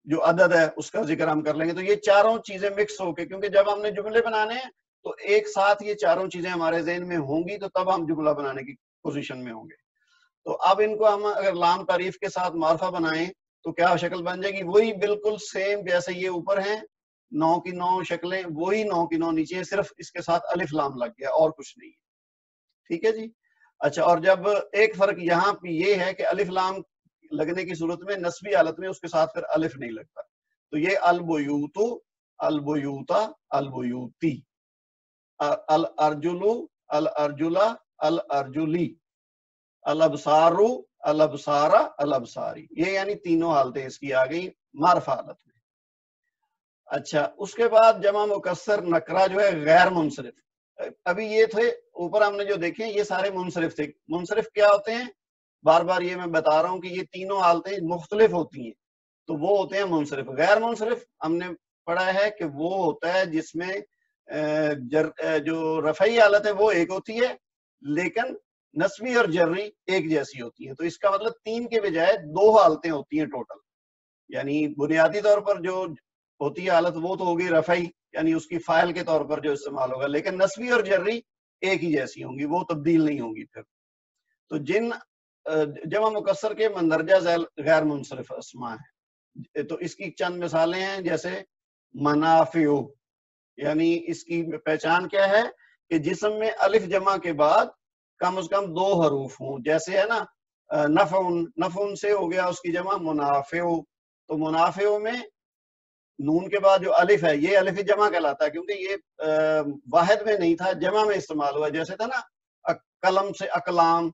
جو عدد ہے اس کا ذکر ہم کر لیں گے. تو یہ چاروں چیزیں مکس ہو کے، کیونکہ جب ہم نے جملے بنانے ہیں تو ایک ساتھ یہ چاروں چیزیں ہمارے ذہن میں ہوں گی، تو تب ہم جملہ بنانے کی پوزیشن میں ہوں گے. تو اب ان کو ہم اگر لام تعریف کے ساتھ معرفہ بنائیں تو کیا شکل بن جائے گی؟ وہی بالکل سیم جیسے یہ اوپر ہیں 9 کی 9 شکلیں، وہی 9 کی 9 نیچے ہیں، صرف اس کے ساتھ الف لام لگ گیا اور کچھ نہیں ہے. ٹھیک ہے جی. اچھا، اور جب ایک فرق یہاں پہ یہ ہے کہ الف لام لگنے کی صورت میں نسبی حالت میں اس کے ساتھ پھر الف نہیں لگتا. تو یہ البیوتو، البیوتا، البیوتی، الارجلو، الارجلا، الارجلی، الابصارو، الابصارا، الابصاری. یہ یعنی تینوں حالتیں اس کی آ گئی معرفہ حالت میں. اچھا، اس کے بعد جمع مکسر نکرہ جو ہے غیر منصرف. ابھی یہ تھے اوپر ہم نے جو دیکھے یہ سارے منصرف تھے. منصرف کیا ہوتے ہیں؟ بار بار یہ میں بتا رہا ہوں کہ یہ تینوں حالتیں مختلف ہوتی ہیں، تو وہ ہوتے ہیں منصرف. غیر منصرف ہم نے پڑھا ہے کہ وہ ہوتا ہے جس میں جو رفعی حالت ہے وہ ایک ہوتی ہے لیکن نسبی اور جری ایک جیسی ہوتی ہیں. تو اس کا مطلب 3 کے بجائے 2 حالتیں ہوتی ہیں ٹوٹل. یعنی بنیادی طور پر جو ہوتی ہے حالت وہ تو ہوگی رفعی، یعنی اس کی فاعل کے طور پر جو استعمال ہوگا، لیکن نسبی اور جری ایک ہی جیسی ہوں گی، وہ تبدیل نہیں ہوں گی پھر. تو جن جمع مکسر کے مندرجہ ذیل غیر منصرف اسماء ہیں، تو اس کی چند مثالیں ہیں، جیسے منافع، یعنی اس کی پہچان کیا ہے کہ جسم میں الف جمع کے بعد کم از کم 2 حروف ہوں. جیسے ہے نا نفعن، نفعن سے ہو گیا اس کی جمع منافع. تو منافع میں نون کے بعد جو الف ہے یہ الف جمع کہلاتا ہے، کیونکہ یہ واحد میں نہیں تھا، جمع میں استعمال ہوا. جیسے تھا نا قلم سے اقلام،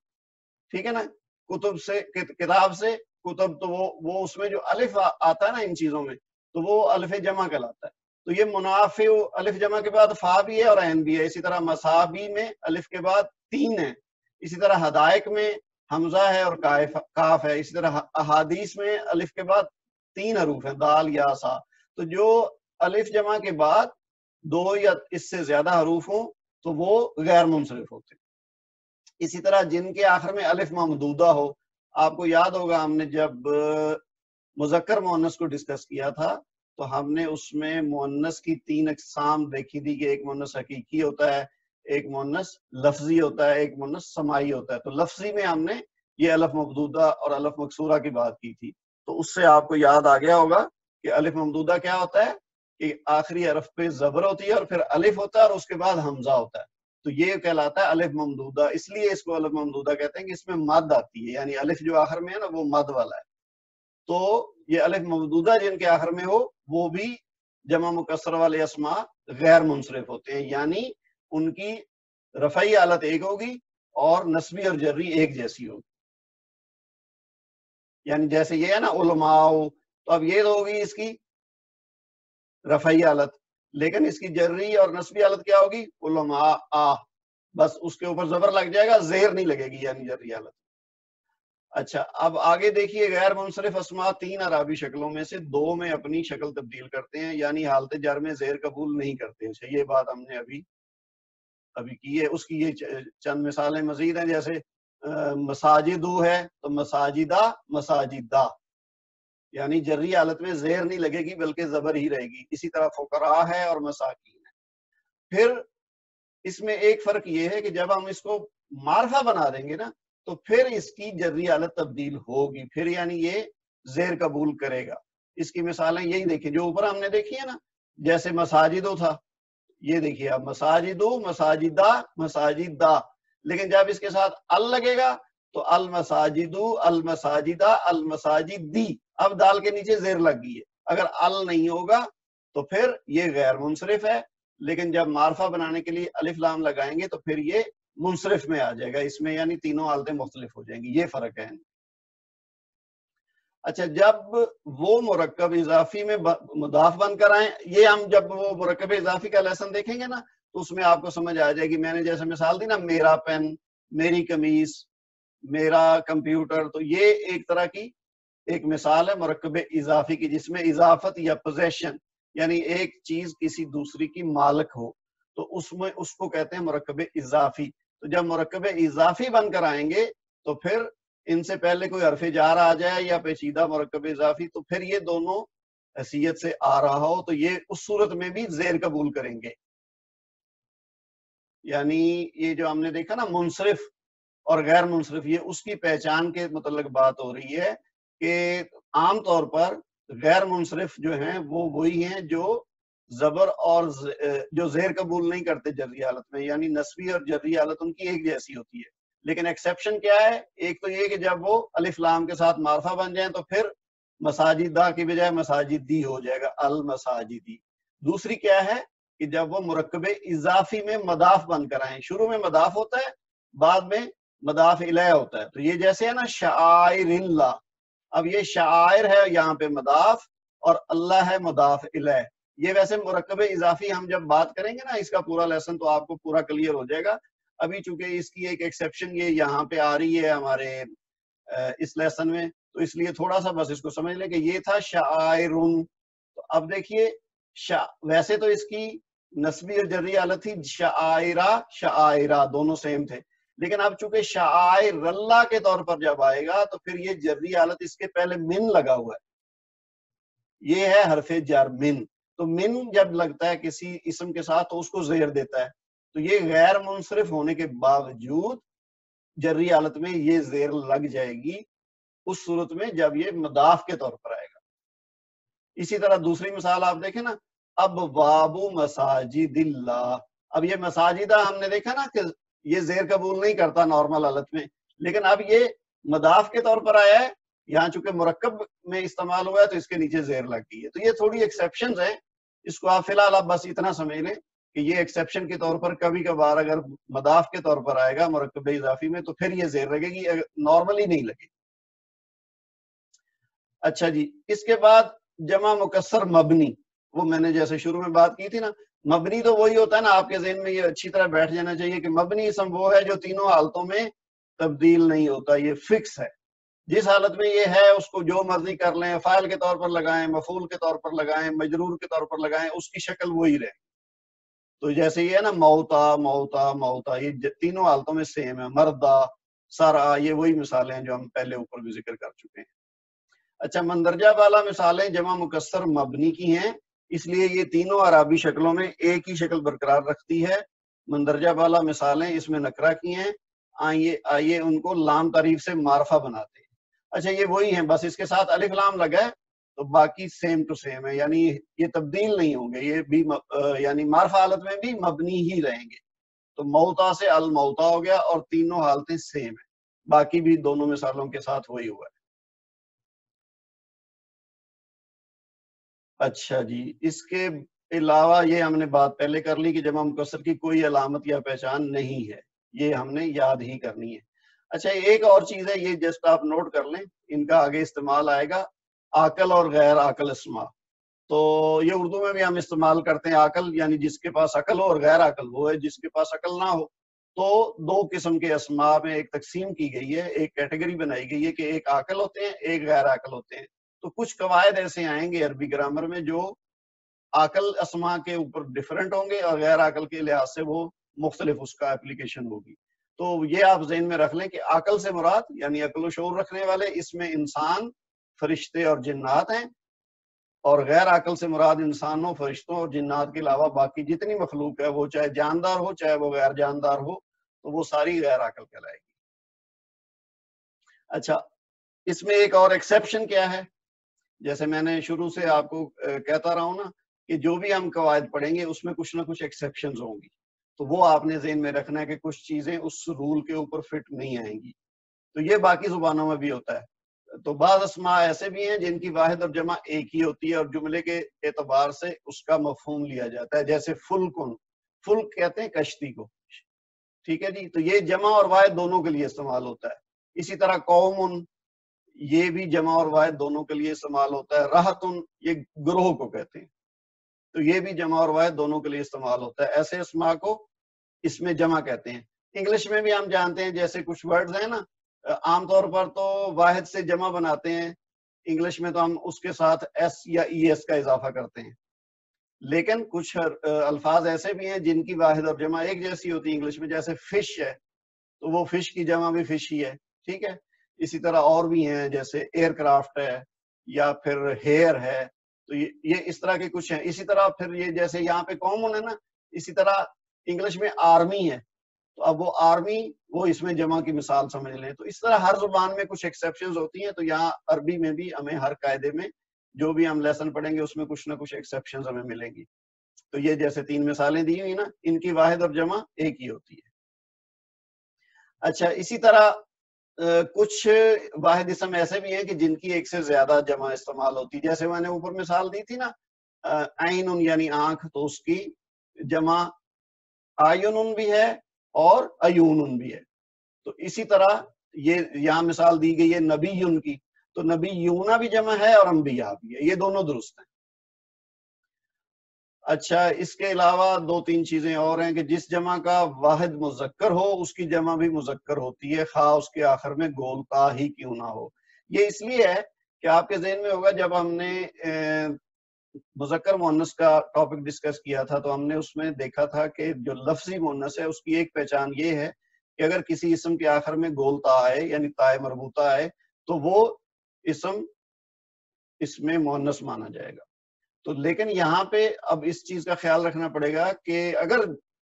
ٹھیک ہے نا، کتب سے کتاب سے کتب، تو وہ اس میں جو الف آتا ہے نا ان چیزوں میں، تو وہ الف جمع کہلاتا ہے. تو یہ منافع الف جمع کے بعد فا بھی ہے اور عین بھی ہے. اسی طرح مصابی میں الف کے بعد 3 ہے. اسی طرح حدائق میں حمزہ ہے اور کاف ہے. اسی طرح احادیث میں الف کے بعد 3 حروف ہیں، دال یا سا. تو جو الف جمع کے بعد 2 یا اس سے زیادہ حروف ہوں تو وہ غیر منصرف ہوتے ہیں. اسی طرح جن کے آخر میں الف ممدودہ ہو، آپ کو یاد ہوگا ہم نے جب مذکر مؤنث کو ڈسکس کیا تھا تو ہم نے اس میں مؤنث کی 3 اقسام دیکھی تھی کہ ایک مؤنث حقیقی ہوتا ہے، ایک مؤنث لفظی ہوتا ہے، ایک مؤنث سماعی ہوتا ہے. تو لفظی میں ہم نے یہ الف ممدودہ اور الف مکسورہ کی بات کی تھی. تو اس سے آپ کو یاد آ گیا ہوگا کہ الف ممدودہ کیا ہوتا ہے کہ آخری حرف پہ زبر ہوتی ہے اور پھر الف ہوتا ہے اور اس کے بعد حمزہ ہوتا ہے. تو یہ کہلاتا ہے الف ممدودہ. اس لیے اس کو الف ممدودہ کہتے ہیں کہ اس میں مد آتی ہے، یعنی الف جو آخر میں ہے نا وہ مد والا ہے. تو یہ الف ممدودہ جن کے آخر میں ہو وہ بھی جمع مکسر والے اسماء غیر منصرف ہوتے ہیں، یعنی ان کی رفعی حالت ایک ہوگی اور نسبی اور جری ایک جیسی ہوگی. یعنی جیسے یہ ہے نا علماء، تو اب یہ ہوگی اس کی رفعی حالت، لیکن اس کی جری اور نسبی حالت کیا ہوگی؟ علماء آ. بس اس کے اوپر زبر لگ جائے گا، زیر نہیں لگے گی، یعنی جری حالت. اچھا، اب آگے دیکھیے غیر منصرف اسماء 3 اعرابی شکلوں میں سے 2 میں اپنی شکل تبدیل کرتے ہیں، یعنی حالت جر میں زیر قبول نہیں کرتے. اچھا، یہ بات ہم نے ابھی کی ہے. اس کی یہ چند مثالیں مزید ہیں، جیسے مساجدو ہے تو مساجدہ، مساجدہ، یعنی جری حالت میں زیر نہیں لگے گی بلکہ زبر ہی رہے گی. اسی طرح فقراء ہے اور مساکین ہے. پھر اس میں ایک فرق یہ ہے کہ جب ہم اس کو معرفہ بنا دیں گے نا تو پھر اس کی جری حالت تبدیل ہوگی، پھر یعنی یہ زیر قبول کرے گا. اس کی مثالیں یہی دیکھیں جو اوپر ہم نے دیکھی ہے نا، جیسے مساجدو تھا، یہ دیکھیے اب مساجدو، مساجدہ، مساجدہ، لیکن جب اس کے ساتھ ال لگے گا تو المساجدو، المساجدہ، المساجدی. اب دال کے نیچے زیر لگ گئی ہے. اگر ال نہیں ہوگا تو پھر یہ غیر منصرف ہے، لیکن جب معرفہ بنانے کے لیے الف لام لگائیں گے تو پھر یہ منصرف میں آ جائے گا. اس میں یعنی تینوں حالتیں مختلف ہو جائیں گی. یہ فرق ہے. اچھا، جب وہ مرکب اضافی میں مضاف بن کر آئیں، یہ ہم جب وہ مرکب اضافی کا لیسن دیکھیں گے نا تو اس میں آپ کو سمجھ آ جائے گی. میں نے جیسے مثال دی نا، میرا پین، میری قمیص، میرا کمپیوٹر، تو یہ ایک طرح کی ایک مثال ہے مرکب اضافی کی جس میں اضافت یا پوزیشن، یعنی ایک چیز کسی دوسری کی مالک ہو. تو اس میں اس کو کہتے ہیں مرکب اضافی. تو جب مرکب اضافی بن کر آئیں گے تو پھر ان سے پہلے کوئی حرف جار آ جائے یا پیچیدہ مرکب اضافی تو پھر یہ دونوں حیثیت سے آ رہا ہو تو یہ اس صورت میں بھی زیر قبول کریں گے. یعنی یہ جو ہم نے دیکھا نا منصرف اور غیر منصرف، یہ اس کی پہچان کے متعلق بات ہو رہی ہے کہ عام طور پر غیر منصرف جو ہیں وہ وہی ہیں جو زبر اور جو زیر قبول نہیں کرتے جری حالت میں، یعنی نسبی اور جری حالت ان کی ایک جیسی ہوتی ہے. لیکن ایکسیپشن کیا ہے؟ ایک تو یہ کہ جب وہ الف لام کے ساتھ معرفہ بن جائیں تو پھر مساجدہ کی بجائے مساجدی ہو جائے گا، المساجدی. دوسری کیا ہے کہ جب وہ مرکب اضافی میں مضاف بن کر آئیں. شروع میں مضاف ہوتا ہے، بعد میں مضاف الیہ ہوتا ہے. تو یہ جیسے ہے نا شعائر اللہ، اب یہ شعائر ہے یہاں پہ مضاف اور اللہ ہے مضاف الیہ. یہ ویسے مرکب اضافی ہم جب بات کریں گے نا اس کا پورا لیسن تو آپ کو پورا کلیئر ہو جائے گا. ابھی چونکہ اس کی ایک ایکسیپشن یہ یہاں پہ آ رہی ہے ہمارے اس لیسن میں، تو اس لیے تھوڑا سا بس اس کو سمجھ لیں کہ یہ تھا شعائرن. تو اب دیکھیے ویسے تو اس کی نسبی اور جری حالت تھی شعائرہ شعائرہ دونوں سیم تھے، لیکن اب چونکہ شعائر اللہ کے طور پر جب آئے گا تو پھر یہ جری حالت اس کے پہلے من لگا ہوا ہے، یہ ہے حرف جر من. تو من جب لگتا ہے کسی اسم کے ساتھ تو اس کو زیر دیتا ہے. تو یہ غیر منصرف ہونے کے باوجود جری حالت میں یہ زیر لگ جائے گی اس صورت میں جب یہ مضاف کے طور پر آئے گا. اسی طرح دوسری مثال آپ دیکھیں نا، اب بابو مساجد اللہ. اب یہ مساجدہ ہم نے دیکھا نا کہ یہ زیر قبول نہیں کرتا نارمل حالت میں، لیکن اب یہ مضاف کے طور پر آیا ہے، یہاں چونکہ مرکب میں استعمال ہوا ہے تو اس کے نیچے زیر لگ گئی ہے. تو یہ تھوڑی ایکسیپشنز ہیں، اس کو آپ فی الحال آپ بس اتنا سمجھ لیں کہ یہ ایکسیپشن کے طور پر کبھی کبھار اگر مضاف کے طور پر آئے گا مرکب اضافی میں تو پھر یہ زیر لگے گی، نارملی نہیں لگے گی. اچھا جی، اس کے بعد جمع مکسر مبنی، وہ میں نے جیسے شروع میں بات کی تھی نا، مبنی تو وہی ہوتا ہے نا، آپ کے ذہن میں یہ اچھی طرح بیٹھ جانا چاہیے کہ مبنی اسم وہ ہے جو تینوں حالتوں میں تبدیل نہیں ہوتا، یہ فکس ہے. جس حالت میں یہ ہے اس کو جو مرضی کر لیں، فاعل کے طور پر لگائیں، مفعول کے طور پر لگائیں، مجرور کے طور پر لگائیں، اس کی شکل وہی رہے. تو جیسے یہ ہے نا موتا موتا موتا، یہ تینوں حالتوں میں سیم ہے. مردہ سارا، یہ وہی مثالیں ہیں جو ہم پہلے اوپر بھی ذکر کر چکے ہیں. اچھا، مندرجہ بالا مثالیں جمع مکسر مبنی کی ہیں، اس لیے یہ تینوں عربی شکلوں میں ایک ہی شکل برقرار رکھتی ہے. مندرجہ بالا مثالیں اس میں نکرہ کی ہیں، آئیے ان کو لام تعریف سے معرفہ بناتے ہیں. اچھا، یہ وہی ہیں، بس اس کے ساتھ الف لام لگا ہے تو باقی سیم ٹو سیم ہے، یعنی یہ تبدیل نہیں ہوں گے، یہ بھی یعنی معرفہ حالت میں بھی مبنی ہی رہیں گے. تو موتا سے الموتا ہو گیا اور تینوں حالتیں سیم ہیں، باقی بھی دونوں مثالوں کے ساتھ وہی ہوا ہے. اچھا جی، اس کے علاوہ یہ ہم نے بات پہلے کر لی کہ جمع مکسر کی کوئی علامت یا پہچان نہیں ہے، یہ ہم نے یاد ہی کرنی ہے. اچھا، ایک اور چیز ہے، یہ جسٹ آپ نوٹ کر لیں، ان کا آگے استعمال آئے گا، عاقل اور غیر عاقل اسما. تو یہ اردو میں بھی ہم استعمال کرتے ہیں. عاقل یعنی جس کے پاس عقل ہو، اور غیر عاقل وہ ہے جس کے پاس عقل نہ ہو. تو دو قسم کے اسما میں ایک تقسیم کی گئی ہے، ایک کیٹیگری بنائی گئی ہے کہ ایک عاقل ہوتے ہیں، ایک غیر عاقل ہوتے ہیں. تو کچھ قواعد ایسے آئیں گے عربی گرامر میں جو عاقل اسما کے اوپر ڈیفرنٹ ہوں گے اور غیر عاقل کے لحاظ سے وہ مختلف اس کا اپلیکیشن ہوگی. تو یہ آپ ذہن میں رکھ لیں کہ عقل سے مراد یعنی عقل و شعور رکھنے والے، اس میں انسان، فرشتے اور جنات ہیں، اور غیر عقل سے مراد انسانوں، فرشتوں اور جنات کے علاوہ باقی جتنی مخلوق ہے، وہ چاہے جاندار ہو چاہے وہ غیر جاندار ہو، تو وہ ساری غیر عقل کہلائے گی. اچھا، اس میں ایک اور ایکسیپشن کیا ہے؟ جیسے میں نے شروع سے آپ کو کہتا رہا ہوں نا کہ جو بھی ہم قواعد پڑھیں گے اس میں کچھ نہ کچھ ایکسیپشنز ہوں گی، تو وہ آپ نے ذہن میں رکھنا ہے کہ کچھ چیزیں اس رول کے اوپر فٹ نہیں آئیں گی. تو یہ باقی زبانوں میں بھی ہوتا ہے. تو بعض اسماء ایسے بھی ہیں جن کی واحد اور جمع ایک ہی ہوتی ہے اور جملے کے اعتبار سے اس کا مفہوم لیا جاتا ہے، جیسے فلکن، فلک کہتے ہیں کشتی کو، ٹھیک ہے جی. تو یہ جمع اور واحد دونوں کے لیے استعمال ہوتا ہے. اسی طرح قومن، یہ بھی جمع اور واحد دونوں کے لیے استعمال ہوتا ہے. راحتن، یہ گروہ کو کہتے ہیں، تو یہ بھی جمع اور واحد دونوں کے لیے استعمال ہوتا ہے. ایسے اسماء کو اس میں جمع کہتے ہیں. انگلش میں بھی ہم جانتے ہیں، جیسے کچھ ورڈز ہیں نا، عام طور پر تو واحد سے جمع بناتے ہیں انگلش میں، تو ہم اس کے ساتھ ایس یا ای ایس کا اضافہ کرتے ہیں. لیکن کچھ الفاظ ایسے بھی ہیں جن کی واحد اور جمع ایک جیسی ہوتی ہے انگلش میں، جیسے فش ہے تو وہ فش کی جمع بھی فش ہی ہے، ٹھیک ہے. اسی طرح اور بھی ہیں جیسے ایئر کرافٹ ہے یا پھر ہیئر ہے، تو یہ اس طرح کے کچھ ہیں. اسی طرح پھر یہ جیسے یہاں پہ کامن ہے نا، اسی طرح انگلش میں آرمی ہے، تو اب وہ آرمی وہ اس میں جمع کی مثال سمجھ لیں. تو اس طرح ہر زبان میں کچھ ایکسیپشنز ہوتی ہیں، تو یہاں عربی میں بھی ہمیں ہر قاعدے میں جو بھی ہم لیسن پڑھیں گے اس میں کچھ نہ کچھ ایکسیپشنز ہمیں ملیں گی. تو یہ جیسے 3 مثالیں دی ہوئی نا، ان کی واحد اور جمع ایک ہی ہوتی ہے. اچھا، اسی طرح کچھ واحد اسم ایسے بھی ہیں کہ جن کی ایک سے زیادہ جمع استعمال ہوتی ہے. جیسے میں نے اوپر مثال دی تھی نا، عین یعنی آنکھ، تو اس کی جمع آیون بھی ہے اور ایون بھی ہے. تو اسی طرح یہ یہاں مثال دی گئی ہے نبیون کی، تو نبیونہ بھی جمع ہے اور انبیاء بھی ہے، یہ دونوں درست ہیں. اچھا، اس کے علاوہ 2-3 چیزیں اور ہیں کہ جس جمع کا واحد مذکر ہو اس کی جمع بھی مذکر ہوتی ہے، خواہ اس کے آخر میں گولتا ہی کیوں نہ ہو. یہ اس لیے ہے کہ آپ کے ذہن میں ہوگا جب ہم نے مذکر مؤنث کا ٹاپک ڈسکس کیا تھا تو ہم نے اس میں دیکھا تھا کہ جو لفظی مؤنث ہے اس کی ایک پہچان یہ ہے کہ اگر کسی اسم کے آخر میں گولتا آئے یعنی تائے مربوطہ آئے تو وہ اسم اس میں مؤنث مانا جائے گا. تو لیکن یہاں پہ اب اس چیز کا خیال رکھنا پڑے گا کہ اگر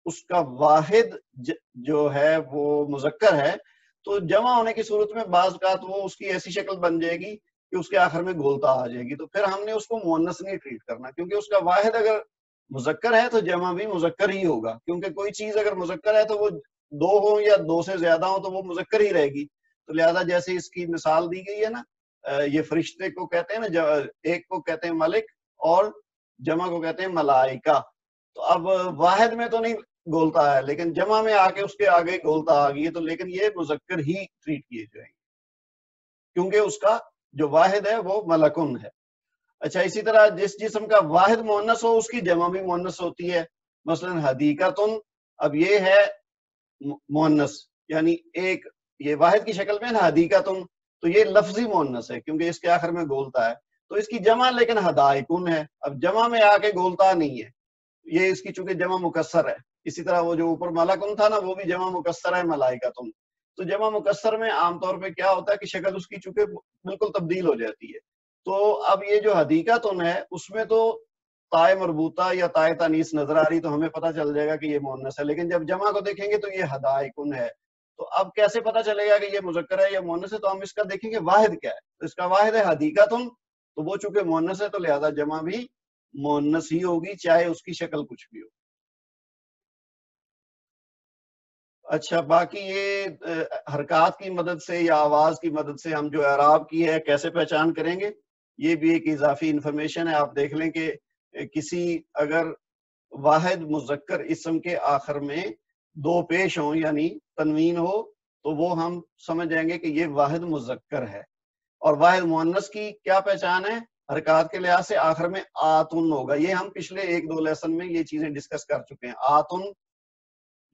اس کا واحد جو ہے وہ مذکر ہے تو جمع ہونے کی صورت میں بعض اوقات وہ اس کی ایسی شکل بن جائے گی کہ اس کے آخر میں گولتا آ جائے گی، تو پھر ہم نے اس کو مؤنث نہیں ٹریٹ کرنا، کیونکہ اس کا واحد اگر مذکر ہے تو جمع بھی مذکر ہی ہوگا. کیونکہ کوئی چیز اگر مذکر ہے تو وہ 2 ہوں یا 2 سے زیادہ ہوں تو وہ مذکر ہی رہے گی. تو لہذا جیسے اس کی مثال دی گئی ہے نا، یہ فرشتے کو کہتے ہیں نا، ایک کو کہتے ہیں ملک اور جمع کو کہتے ہیں ملائکہ. تو اب واحد میں تو نہیں گولتا ہے لیکن جمع میں آ کے اس کے آگے گولتا آ گئی ہے، تو لیکن یہ مذکر ہی ٹریٹ کیے جائیں گے کیونکہ اس کا جو واحد ہے وہ ملکن ہے. اچھا، اسی طرح جس جسم کا واحد مؤنث ہو اس کی جمع بھی مؤنث ہوتی ہے. مثلا حدیقتن، اب یہ ہے مؤنث یعنی ایک، یہ واحد کی شکل میں نا حدیقتن، تو یہ لفظی مؤنث ہے کیونکہ اس کے آخر میں گولتا ہے. تو اس کی جمع لیکن حدائقن ہے، اب جمع میں آ کے گولتا نہیں ہے، یہ اس کی چونکہ جمع مکسر ہے. اسی طرح وہ جو اوپر ملکن تھا نا وہ بھی جمع مکسر ہے ملائکتن. تو جمع مکسر میں عام طور پہ کیا ہوتا ہے کہ شکل اس کی چونکہ بالکل تبدیل ہو جاتی ہے. تو اب یہ جو حدیقتن ہے اس میں تو تائے مربوطہ یا تائے تانیث نظر آ رہی تو ہمیں پتہ چل جائے گا کہ یہ مؤنث ہے، لیکن جب جمع کو دیکھیں گے تو یہ حدائقن ہے. تو اب کیسے پتہ چلے گا کہ یہ مذکر ہے یا مؤنث ہے؟ تو ہم اس کا دیکھیں گے واحد کیا ہے. تو اس کا واحد ہے حدیقتن، تو وہ چونکہ مؤنث ہے تو لہذا جمع بھی مؤنث ہی ہوگی چاہے اس کی شکل کچھ بھی ہو. اچھا، باقی یہ حرکات کی مدد سے یا آواز کی مدد سے ہم جو اعراب کی ہے کیسے پہچان کریں گے، یہ بھی ایک اضافی انفارمیشن ہے. آپ دیکھ لیں کہ کسی اگر واحد مذکر اسم کے آخر میں 2 پیش ہوں یعنی تنوین ہو تو وہ ہم سمجھ جائیں گے کہ یہ واحد مذکر ہے. اور واحد مؤنث کی کیا پہچان ہے؟ حرکات کے لحاظ سے آخر میں آتن ہوگا. یہ ہم پچھلے 1-2 لیسن میں یہ چیزیں ڈسکس کر چکے ہیں. آتن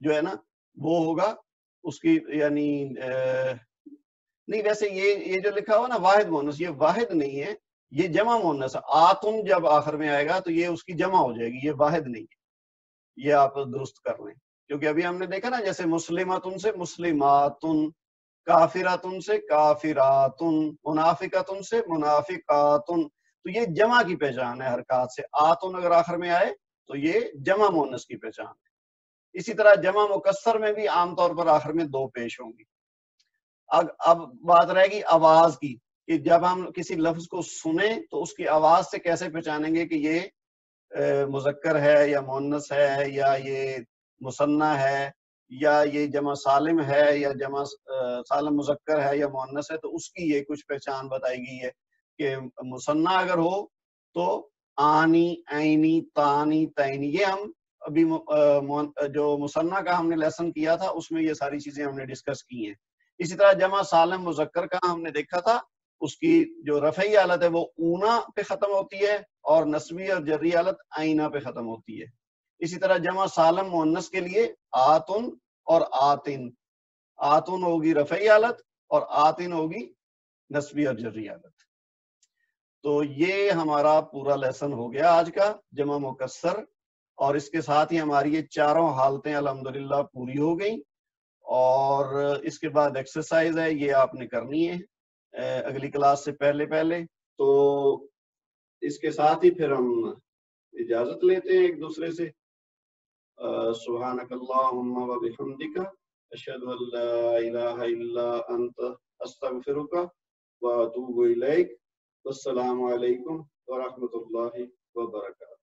جو ہے نا وہ ہوگا اس کی یعنی نہیں، ویسے یہ جو لکھا ہوا نا واحد مؤنث، یہ واحد نہیں ہے، یہ جمع مؤنث ہے. آتن جب آخر میں آئے گا تو یہ اس کی جمع ہو جائے گی، یہ واحد نہیں ہے. یہ آپ درست کر لیں کیونکہ ابھی ہم نے دیکھا نا جیسے مسلماتن سے مسلماتن، کافراتن سے کافراتن، منافقاتن سے منافقاتن، تو یہ جمع کی پہچان ہے حرکات سے. آتن اگر آخر میں آئے تو یہ جمع مؤنث کی پہچان ہے. اسی طرح جمع مکسر میں بھی عام طور پر آخر میں 2 پیش ہوں گی. اب بات رہے گی آواز کی کہ جب ہم کسی لفظ کو سنیں تو اس کی آواز سے کیسے پہچانیں گے کہ یہ مذکر ہے یا مؤنث ہے یا یہ مثنیٰ ہے یا یہ جمع سالم ہے یا جمع سالم مذکر ہے یا مؤنث ہے. تو اس کی یہ کچھ پہچان بتائی گئی ہے کہ مثنیٰ اگر ہو تو آنی، عینی، تانی، تینی. یہ ہم ابھی جو مثنیٰ کا ہم نے لیسن کیا تھا اس میں یہ ساری چیزیں ہم نے ڈسکس کی ہیں. اسی طرح جمع سالم مذکر کا ہم نے دیکھا تھا، اس کی جو رفعی حالت ہے وہ اونا پہ ختم ہوتی ہے اور نصبی اور جری حالت آئینہ پہ ختم ہوتی ہے. اسی طرح جمع سالم مؤنث کے لیے آتن اور آتن، آتن ہوگی رفعی حالت اور آتن ہوگی نصبی اور جری حالت. تو یہ ہمارا پورا لیسن ہو گیا آج کا، جمع مکسر، اور اس کے ساتھ ہی ہماری یہ چاروں حالتیں الحمدللہ پوری ہو گئیں۔ اور اس کے بعد ایکسرسائز ہے، یہ آپ نے کرنی ہے اگلی کلاس سے پہلے۔ تو اس کے ساتھ ہی پھر ہم اجازت لیتے ہیں ایک دوسرے سے۔ سبحانک اللہم و بحمدک، اشہد ان لا الہ الا انت، استغفرک و اتوب الیک۔ السلام علیکم ورحمۃ اللہ وبرکاتہ۔